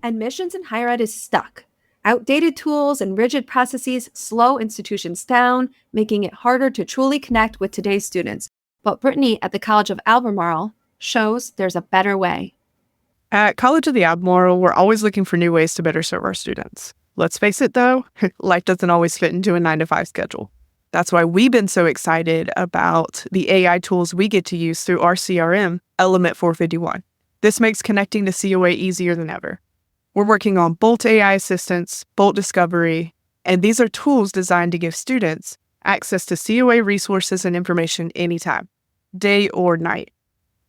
Admissions in higher ed is stuck. Outdated tools and rigid processes slow institutions down, making it harder to truly connect with today's students. But Brittany at the College of Albemarle shows there's a better way. At College of the Albemarle, we're always looking for new ways to better serve our students. Let's face it, though, life doesn't always fit into a 9-to-5 schedule. That's why we've been so excited about the AI tools we get to use through our CRM, Element 451. This makes connecting to COA easier than ever. We're working on Bolt AI Assistance, Bolt Discovery, and these are tools designed to give students access to COA resources and information anytime, day or night.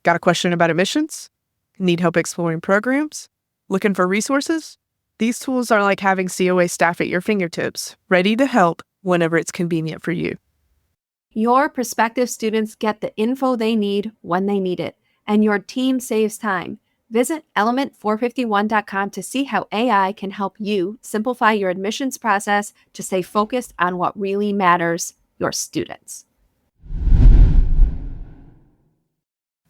Got a question about admissions? Need help exploring programs? Looking for resources? These tools are like having COA staff at your fingertips, ready to help whenever it's convenient for you. Your prospective students get the info they need when they need it, and your team saves time. Visit element451.com to see how AI can help you simplify your admissions process to stay focused on what really matters, your students.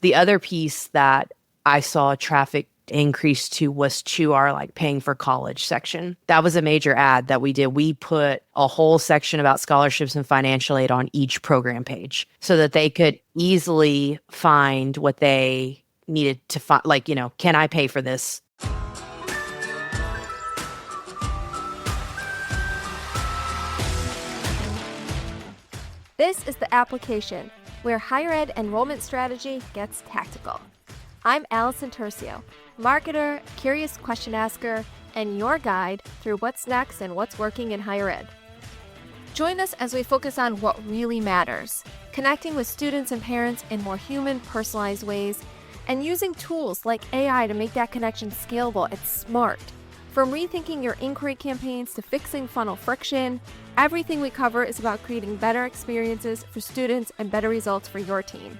The other piece that I saw traffic increase to was to our paying for college section. That was a major ad that we did. We put a whole section about scholarships and financial aid on each program page so that they could easily find what they needed to find, can I pay for this? This is The Application, where higher ed enrollment strategy gets tactical. I'm Allison Turcio, marketer, curious question asker, and your guide through what's next and what's working in higher ed. Join us as we focus on what really matters, connecting with students and parents in more human, personalized ways, and using tools like AI to make that connection scalable and smart. From rethinking your inquiry campaigns to fixing funnel friction, everything we cover is about creating better experiences for students and better results for your team.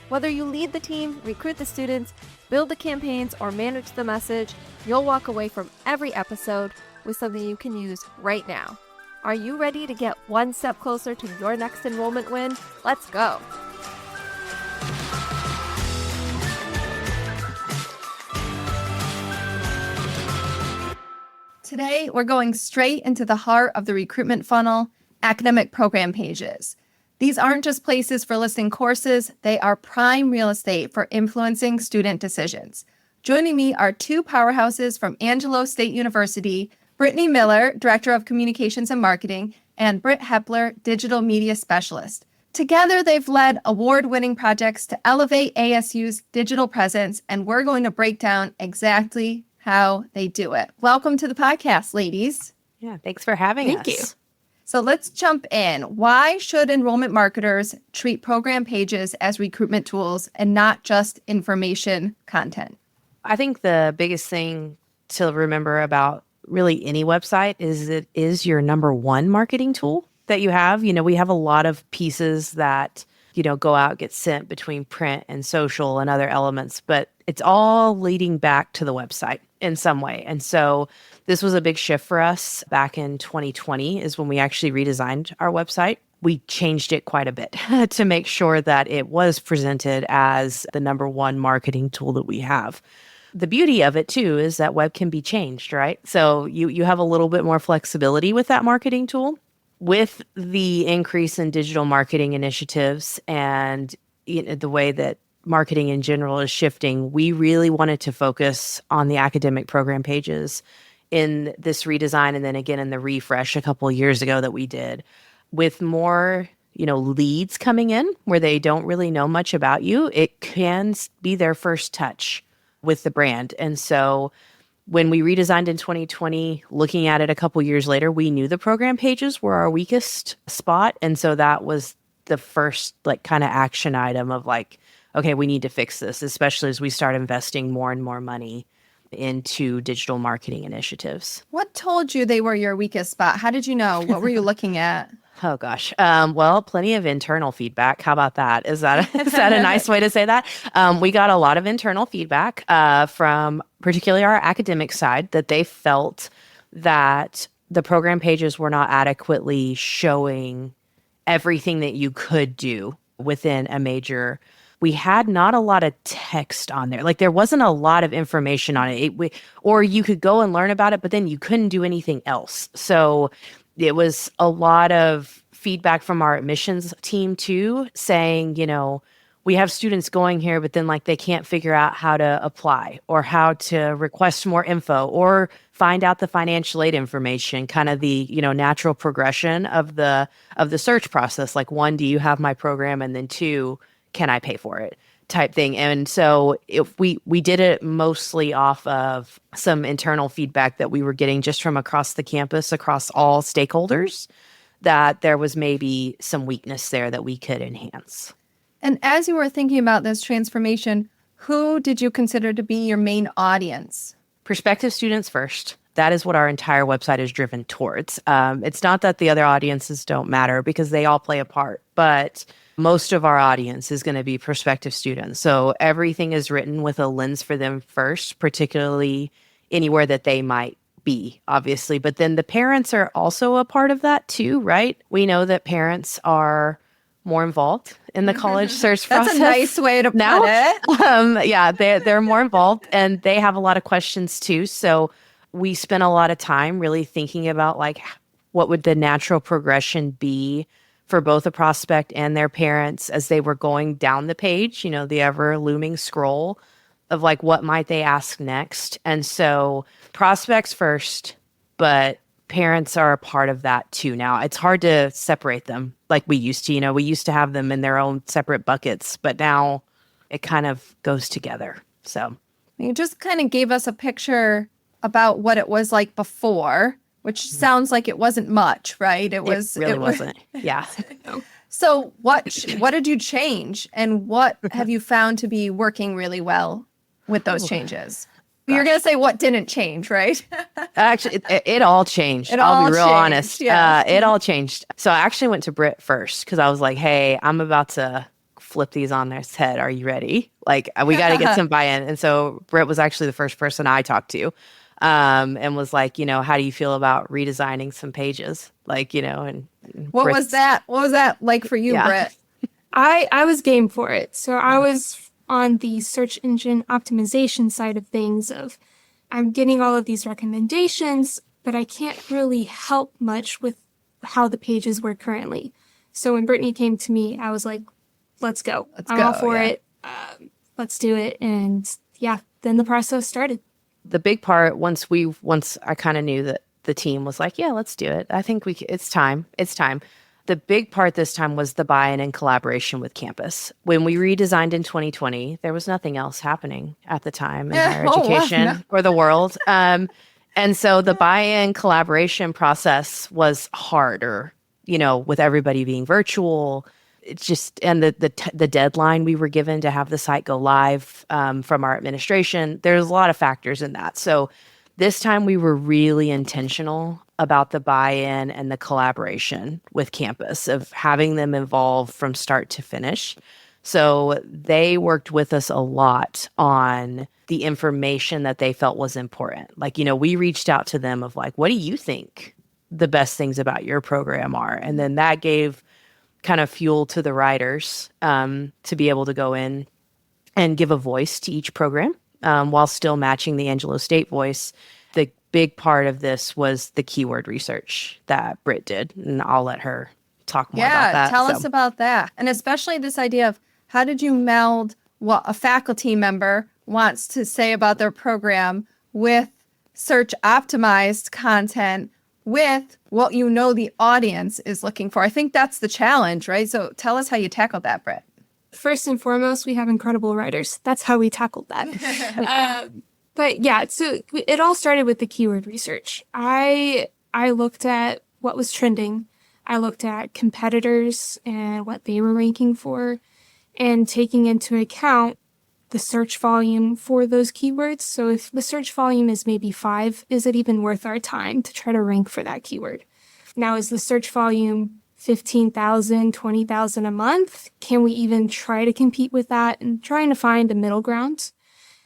Whether you lead the team, recruit the students, build the campaigns, or manage the message, you'll walk away from every episode with something you can use right now. Are you ready to get one step closer to your next enrollment win? Let's go. Today, we're going straight into the heart of the recruitment funnel, academic program pages. These aren't just places for listing courses, they are prime real estate for influencing student decisions. Joining me are two powerhouses from Angelo State University, Brittany Miller, Director of Communications and Marketing, and Britt Hepler, Digital Media Specialist. Together, they've led award-winning projects to elevate ASU's digital presence, and we're going to break down exactly how they do it. Welcome to the podcast, ladies. Yeah, thanks for having us. Thank you. So let's jump in. Why should enrollment marketers treat program pages as recruitment tools and not just information content? I think the biggest thing to remember about really any website is it is your number one marketing tool that you have. We have a lot of pieces that, go out, get sent between print and social and other elements, but it's all leading back to the website in some way. And so this was a big shift for us back in 2020 is when we actually redesigned our website. We changed it quite a bit to make sure that it was presented as the number one marketing tool that we have. The beauty of it too is that web can be changed, right? So you have a little bit more flexibility with that marketing tool. With the increase in digital marketing initiatives and the way that marketing in general is shifting, we really wanted to focus on the academic program pages in this redesign and then again in the refresh a couple of years ago that we did. With more, leads coming in where they don't really know much about you, it can be their first touch with the brand. And so when we redesigned in 2020, looking at it a couple years later, we knew the program pages were our weakest spot. And so that was the first kind of action item of okay, we need to fix this, especially as we start investing more and more money into digital marketing initiatives. What told you they were your weakest spot? How did you know? What were you looking at? Oh, gosh. Well, plenty of internal feedback. How about that? Is that a nice way to say that? We got a lot of internal feedback from particularly our academic side that they felt that the program pages were not adequately showing everything that you could do within a major we had not a lot of text on there. Like there wasn't a lot of information on it. Or you could go and learn about it, but then you couldn't do anything else. So it was a lot of feedback from our admissions team too, saying, we have students going here, but then like they can't figure out how to apply or how to request more info or find out the financial aid information, kind of the, natural progression of the search process. Like 1, do you have my program? And then 2, can I pay for it? Type thing. And so if we did it mostly off of some internal feedback that we were getting just from across the campus, across all stakeholders, that there was maybe some weakness there that we could enhance. And as you were thinking about this transformation, who did you consider to be your main audience? Prospective students first. That is what our entire website is driven towards. It's not that the other audiences don't matter because they all play a part, but most of our audience is going to be prospective students. So everything is written with a lens for them first, particularly anywhere that they might be, obviously. But then the parents are also a part of that too, right? We know that parents are more involved in the college search process. That's a nice way to put it. Yeah, they're more involved and they have a lot of questions too. So we spent a lot of time really thinking about like what would the natural progression be for both a prospect and their parents as they were going down the page, the ever looming scroll of like what might they ask next. And so prospects first, but parents are a part of that too. Now it's hard to separate them like we used to. We used to have them in their own separate buckets, but now it kind of goes together. So you just kind of gave us a picture about what it was like before, which sounds like it wasn't much, right? It wasn't. Yeah. So what did you change, and what have you found to be working really well with those changes? You're going to say what didn't change, right? Actually, it all changed. I'll be real honest. Yeah. It all changed. So I actually went to Britt first because I was like, hey, I'm about to flip these on their head. Are you ready? Like, we got to get some buy-in. And so Britt was actually the first person I talked to and was like, how do you feel about redesigning some pages? Like, and what was that? What was that like for you, Britt? I was game for it. So I was on the search engine optimization side of things of I'm getting all of these recommendations, but I can't really help much with how the pages work currently. So when Brittany came to me, I was like, let's go. I'm all for it. Let's do it. And then the process started. The big part, once I kind of knew that the team was like, yeah, let's do it. I think it's time. The big part this time was the buy-in and collaboration with campus. When we redesigned in 2020, there was nothing else happening at the time in higher education or the world. And so the buy-in collaboration process was harder, with everybody being virtual. It's just, and the deadline we were given to have the site go live from our administration, there's a lot of factors in that. So this time we were really intentional about the buy-in and the collaboration with campus, of having them involved from start to finish. So they worked with us a lot on the information that they felt was important. Like, we reached out to them of like, what do you think the best things about your program are? And then that gave kind of fuel to the writers to be able to go in and give a voice to each program while still matching the Angelo State voice. The big part of this was the keyword research that Britt did, and I'll let her talk more about that. Yeah, tell us about that. And especially this idea of how did you meld what a faculty member wants to say about their program with search optimized content with what the audience is looking for. I think that's the challenge, right? So tell us how you tackled that, Britt. First and foremost, we have incredible writers. That's how we tackled that. But yeah, so it all started with the keyword research. I looked at what was trending. I looked at competitors and what they were ranking for, and taking into account the search volume for those keywords. So if the search volume is maybe 5, is it even worth our time to try to rank for that keyword? Now, is the search volume 15,000, 20,000 a month? Can we even try to compete with that, and trying to find a middle ground?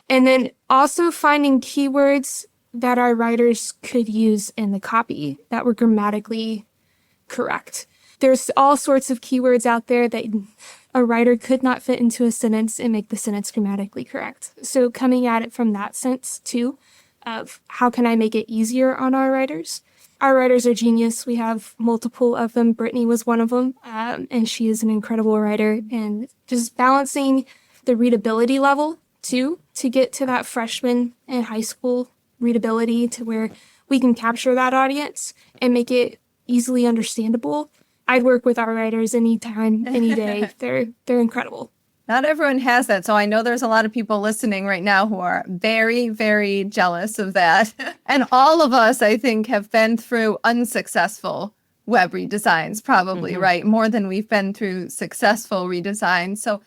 And then also finding keywords that our writers could use in the copy that were grammatically correct. There's all sorts of keywords out there that a writer could not fit into a sentence and make the sentence grammatically correct. So coming at it from that sense too, of how can I make it easier on our writers? Our writers are genius. We have multiple of them. Brittany was one of them, and she is an incredible writer. And just balancing the readability level too, to get to that freshman and high school readability to where we can capture that audience and make it easily understandable. I'd work with our writers anytime, any day. They're incredible. Not everyone has that. So I know there's a lot of people listening right now who are very, very jealous of that. And all of us, I think, have been through unsuccessful web redesigns, probably, right? More than we've been through successful redesigns. So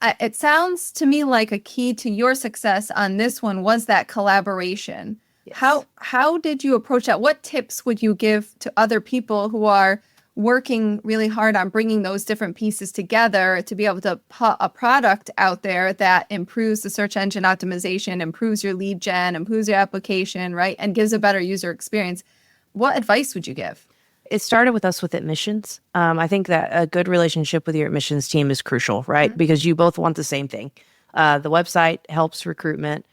it sounds to me like a key to your success on this one was that collaboration. Yes. How did you approach that? What tips would you give to other people who are working really hard on bringing those different pieces together to be able to put a product out there that improves the search engine optimization, improves your lead gen, improves your application, right? And gives a better user experience? What advice would you give? It started with us with admissions. I think that a good relationship with your admissions team is crucial, right? Because you both want the same thing. The website helps recruitment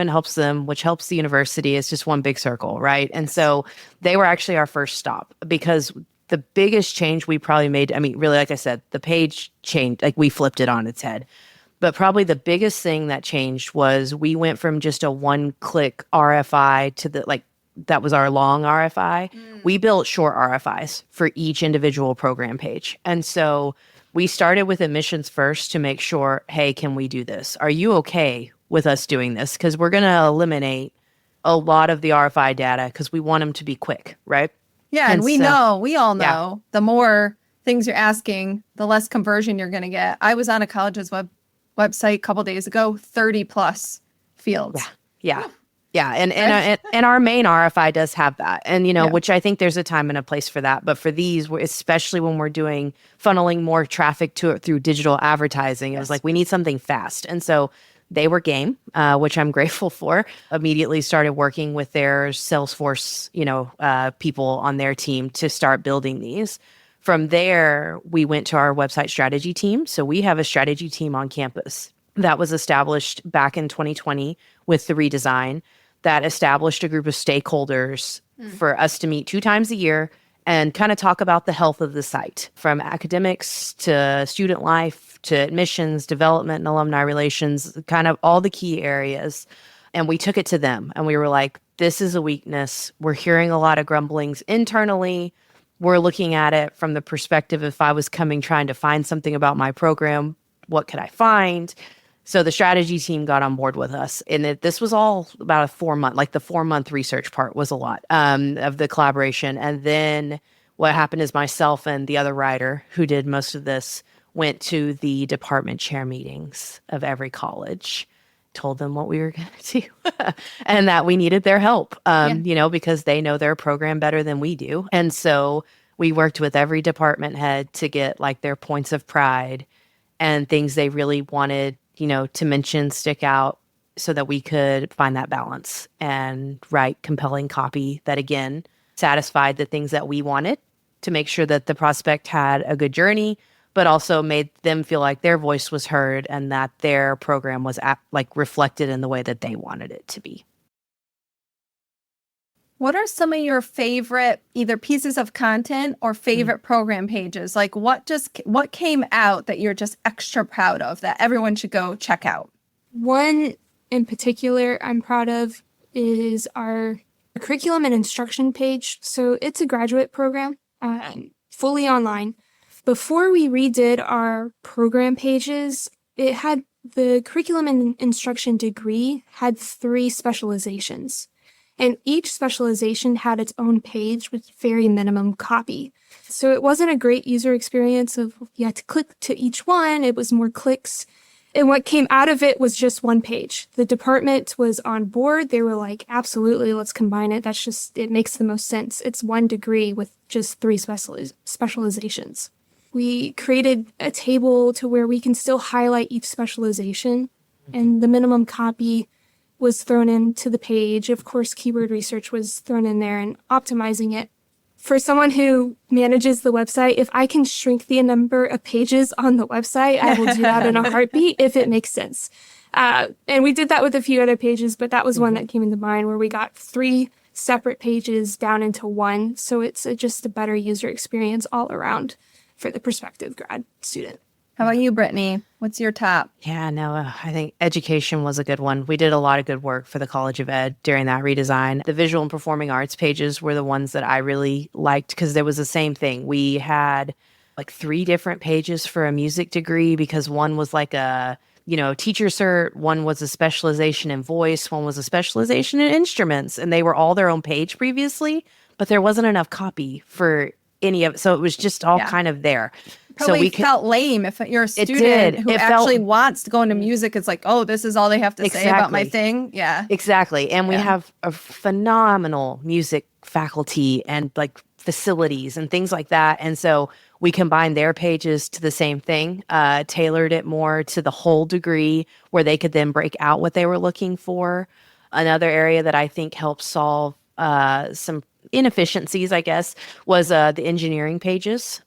helps them, which helps the university. It's just one big circle, right? And so they were actually our first stop because the biggest change we probably made, I mean, really, like I said, the page changed, like we flipped it on its head. But probably the biggest thing that changed was we went from just a one-click RFI to that was our long RFI. We built short RFIs for each individual program page. And so we started with admissions first to make sure, hey, can we do this? Are you okay with us doing this? Because we're going to eliminate a lot of the RFI data because we want them to be quick, right? Yeah, and we all know, the more things you're asking, the less conversion you're going to get. I was on a college's website a couple days ago, 30 plus fields. Yeah. And our main RFI does have that. And, which I think there's a time and a place for that. But for these, especially when we're doing funneling more traffic to it through digital advertising, it was like, we need something fast. And so they were game, which I'm grateful for. Immediately started working with their Salesforce, people on their team to start building these. From there, we went to our website strategy team. So we have a strategy team on campus that was established back in 2020 with the redesign that established a group of stakeholders for us to meet 2 times a year and kind of talk about the health of the site, from academics to student life to admissions, development, and alumni relations, kind of all the key areas. And we took it to them and we were like, this is a weakness. We're hearing a lot of grumblings internally. We're looking at it from the perspective, if I was trying to find something about my program, what could I find? So the strategy team got on board with us. And this was all about a 4-month, the 4-month research part was a lot of the collaboration. And then what happened is myself and the other writer who did most of this went to the department chair meetings of every college, told them what we were going to do and that we needed their help, because they know their program better than we do. And so we worked with every department head to get their points of pride and things they really wanted to mention, stick out, so that we could find that balance and write compelling copy that, again, satisfied the things that we wanted to make sure that the prospect had a good journey, but also made them feel like their voice was heard and that their program was reflected in the way that they wanted it to be. What are some of your favorite either pieces of content or favorite program pages? What came out that you're just extra proud of that everyone should go check out? One in particular I'm proud of is our curriculum and instruction page. So it's a graduate program, fully online. Before we redid our program pages, it had the curriculum and instruction degree had 3 specializations. And each specialization had its own page with very minimum copy. So it wasn't a great user experience of you had to click to each one. It was more clicks. And what came out of it was just one page. The department was on board. They were like, absolutely, let's combine it. It makes the most sense. It's one degree with just 3 specializations. We created a table to where we can still highlight each specialization, and the minimum copy was thrown into the page. Of course, keyword research was thrown in there and optimizing it. For someone who manages the website, if I can shrink the number of pages on the website, I will do that in a heartbeat if it makes sense. And we did that with a few other pages, but that was one that came into mind where we got 3 separate pages down into one. So it's just a better user experience all around for the prospective grad student. How about you, Brittany? What's your top? Yeah, no, I think education was a good one. We did a lot of good work for the College of Ed during that redesign. The visual and performing arts pages were the ones that I really liked because there was the same thing. We had like 3 different pages for a music degree because one was like a, teacher cert, one was a specialization in voice, one was a specialization in instruments, and they were all their own page previously, but there wasn't enough copy for any of it. So it was just all kind of there. Probably so we felt lame if you're a student who actually wants to go into music. It's like, oh, this is all they have to say about my thing. Yeah, exactly. And we have a phenomenal music faculty and like facilities and things like that. And so we combined their pages to the same thing, tailored it more to the whole degree where they could then break out what they were looking for. Another area that I think helped solve some inefficiencies, I guess, was the engineering pages.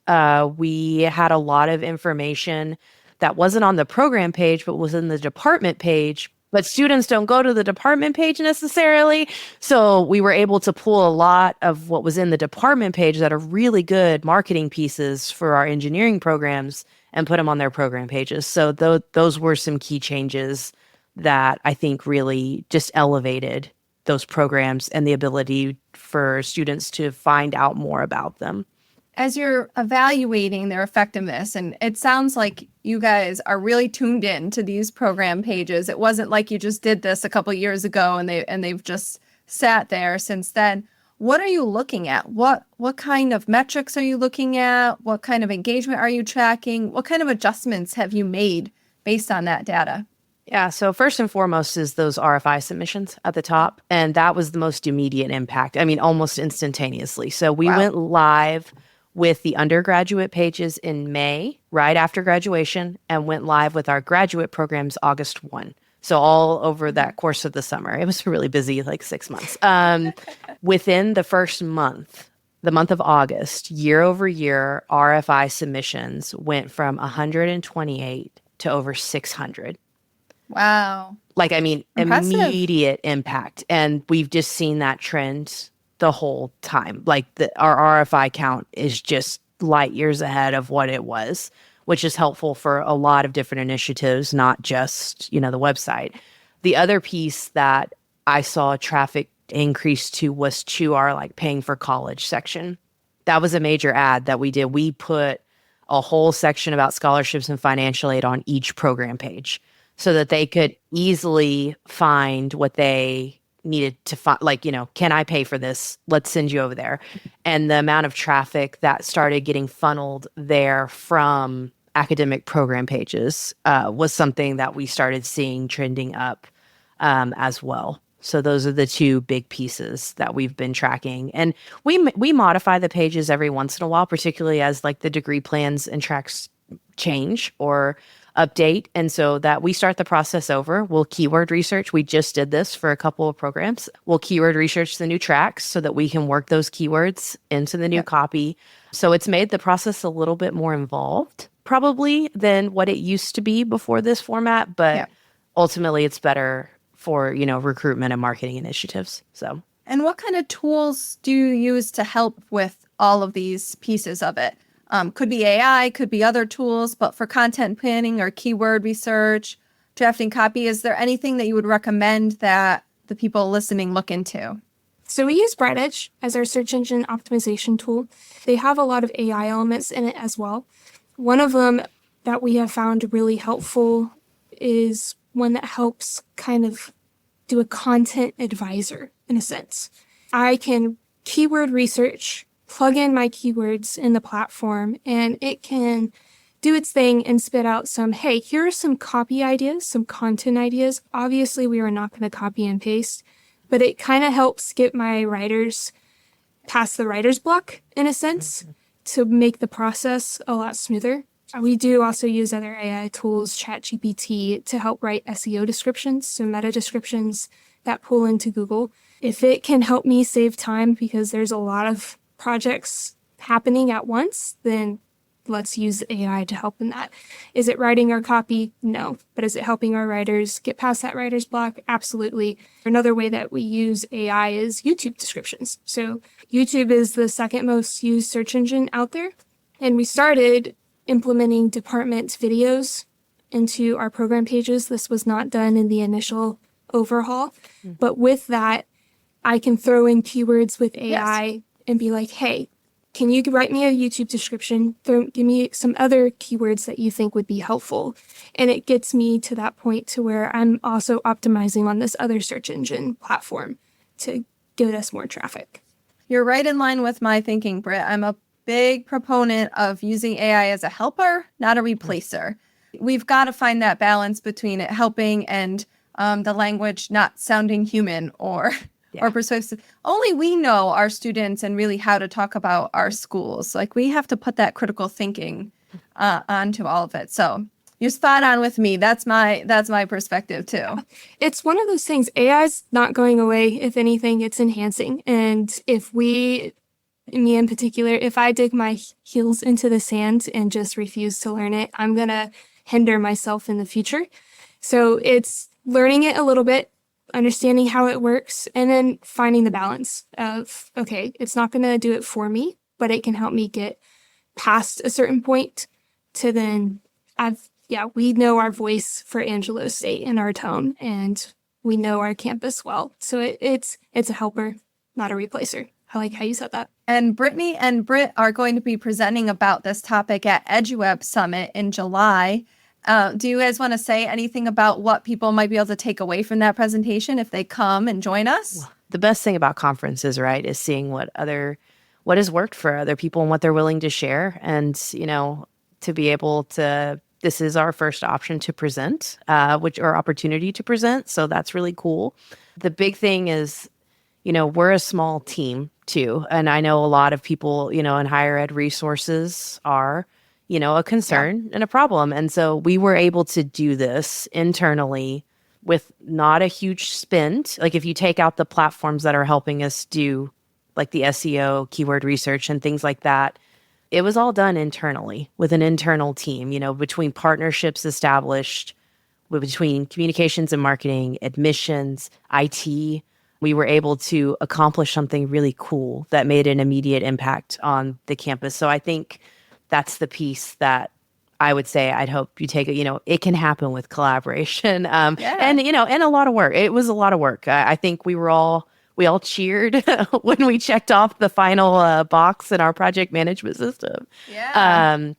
We had a lot of information that wasn't on the program page, but was in the department page. But students don't go to the department page necessarily. So we were able to pull a lot of what was in the department page that are really good marketing pieces for our engineering programs and put them on their program pages. So those were some key changes that I think really just elevated those programs and the ability for students to find out more about them. As you're evaluating their effectiveness, and it sounds like you guys are really tuned in to these program pages. It wasn't like you just did this a couple of years ago and they've just sat there since then. What are you looking at? What kind of metrics are you looking at? What kind of engagement are you tracking? What kind of adjustments have you made based on that data? Yeah, so first and foremost is those RFI submissions at the top, and that was the most immediate impact. I mean, almost instantaneously. So we went live with the undergraduate pages in May, right after graduation, and went live with our graduate programs August 1. So all over that course of the summer. It was really busy, like 6 months. Within the first month, the month of August, year over year, RFI submissions went from 128 to over 600. Wow. Like, I mean, Impressive. Immediate impact. And we've just seen that trend the whole time. Like our RFI count is just light years ahead of what it was, which is helpful for a lot of different initiatives, not just, the website. The other piece that I saw traffic increase to was to our like paying for college section. That was a major ad that we did. We put a whole section about scholarships and financial aid on each program page, so that they could easily find what they needed to find, like, can I pay for this? Let's send you over there. And the amount of traffic that started getting funneled there from academic program pages was something that we started seeing trending up as well. So those are the 2 big pieces that we've been tracking. And we modify the pages every once in a while, particularly as like the degree plans and tracks change or update. And so that we start the process over. We'll keyword research. We just did this for a couple of programs. We'll keyword research the new tracks so that we can work those keywords into the new copy. So it's made the process a little bit more involved probably than what it used to be before this format. But ultimately it's better for, recruitment and marketing initiatives. So. And what kind of tools do you use to help with all of these pieces of it? Could be AI, could be other tools, but for content planning or keyword research, drafting copy, is there anything that you would recommend that the people listening look into? So we use BrightEdge as our search engine optimization tool. They have a lot of AI elements in it as well. One of them that we have found really helpful is one that helps kind of do a content advisor in a sense. I can keyword research, plug in my keywords in the platform, and it can do its thing and spit out some, hey, here are some copy ideas, some content ideas. Obviously, we are not going to copy and paste, but it kind of helps get my writers past the writer's block, in a sense, to make the process a lot smoother. We do also use other AI tools, ChatGPT, to help write SEO descriptions, so meta descriptions that pull into Google. If it can help me save time, because there's a lot of projects happening at once, then let's use AI to help in that. Is it writing our copy? No. But is it helping our writers get past that writer's block? Absolutely. Another way that we use AI is YouTube descriptions. So YouTube is the second most used search engine out there. And we started implementing department videos into our program pages. This was not done in the initial overhaul. But with that, I can throw in keywords with AI and be like, hey, can you write me a YouTube description? Give me some other keywords that you think would be helpful. And it gets me to that point to where I'm also optimizing on this other search engine platform to get us more traffic. You're right in line with my thinking, Britt. I'm a big proponent of using AI as a helper, not a replacer. We've got to find that balance between it helping and the language not sounding human or persuasive. Only we know our students and really how to talk about our schools. Like, we have to put that critical thinking onto all of it. So you're spot on with me. That's my perspective too. It's one of those things. AI's not going away. If anything, it's enhancing. And if me in particular, if I dig my heels into the sand and just refuse to learn it, I'm going to hinder myself in the future. So it's learning it a little bit, understanding how it works, and then finding the balance of, okay, it's not going to do it for me, but it can help me get past a certain point to then we know our voice for Angelo State and our tone, and we know our campus well. So it's a helper, not a replacer. I like how you said that. And Brittany and Britt are going to be presenting about this topic at EduWeb Summit in July. Do you guys want to say anything about what people might be able to take away from that presentation if they come and join us? The best thing about conferences, right, is seeing what has worked for other people and what they're willing to share. And, to be able to, this is our first option to present, or opportunity to present. So that's really cool. The big thing is, we're a small team too. And I know a lot of people, in higher ed resources are, a concern and a problem. And so we were able to do this internally with not a huge spend. Like, if you take out the platforms that are helping us do like the SEO, keyword research and things like that, it was all done internally with an internal team, between partnerships established, between communications and marketing, admissions, IT. We were able to accomplish something really cool that made an immediate impact on the campus. So I think that's the piece that I would say I'd hope you take it. It can happen with collaboration, and a lot of work. It was a lot of work. I think we all cheered when we checked off the final box in our project management system. Yeah.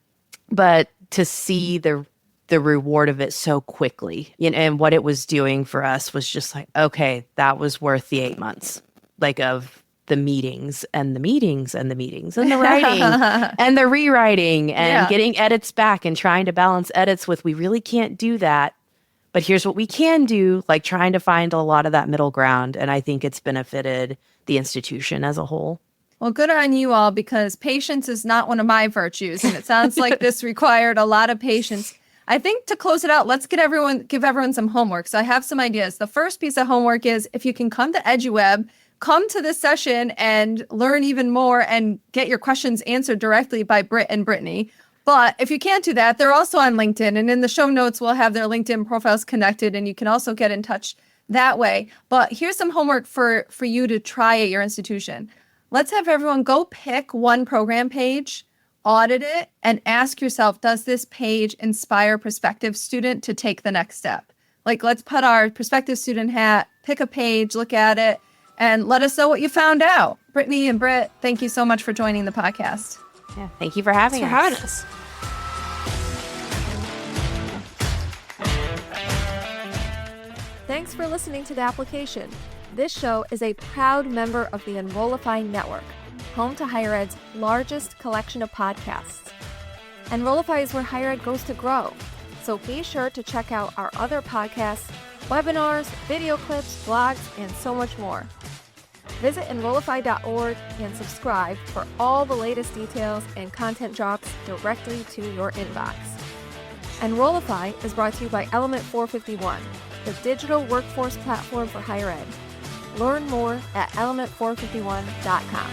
But to see the reward of it so quickly, and what it was doing for us was just like, okay, that was worth the 8 months, like, of the meetings and the meetings and the meetings and the writing and the rewriting and getting edits back and trying to balance edits with, we really can't do that, but here's what we can do, like trying to find a lot of that middle ground. And I think it's benefited the institution as a whole. Well, good on you all, because patience is not one of my virtues. And it sounds like this required a lot of patience. I think to close it out, let's give everyone some homework. So I have some ideas. The first piece of homework is, if you can come to EduWeb, come to this session and learn even more and get your questions answered directly by Britt and Brittany. But if you can't do that, they're also on LinkedIn. And in the show notes, we'll have their LinkedIn profiles connected, and you can also get in touch that way. But here's some homework for you to try at your institution. Let's have everyone go pick one program page, audit it, and ask yourself, does this page inspire a prospective student to take the next step? Like, let's put our prospective student hat, pick a page, look at it, and let us know what you found out. Brittany and Britt, thank you so much for joining the podcast. Yeah, thank you for having us. Thanks for listening to The Application. This show is a proud member of the Enrollify Network, home to higher ed's largest collection of podcasts. Enrollify is where higher ed goes to grow, so be sure to check out our other podcasts, webinars, video clips, blogs, and so much more. Visit Enrollify.org and subscribe for all the latest details and content drops directly to your inbox. Enrollify is brought to you by Element 451, the digital workforce platform for higher ed. Learn more at element451.com.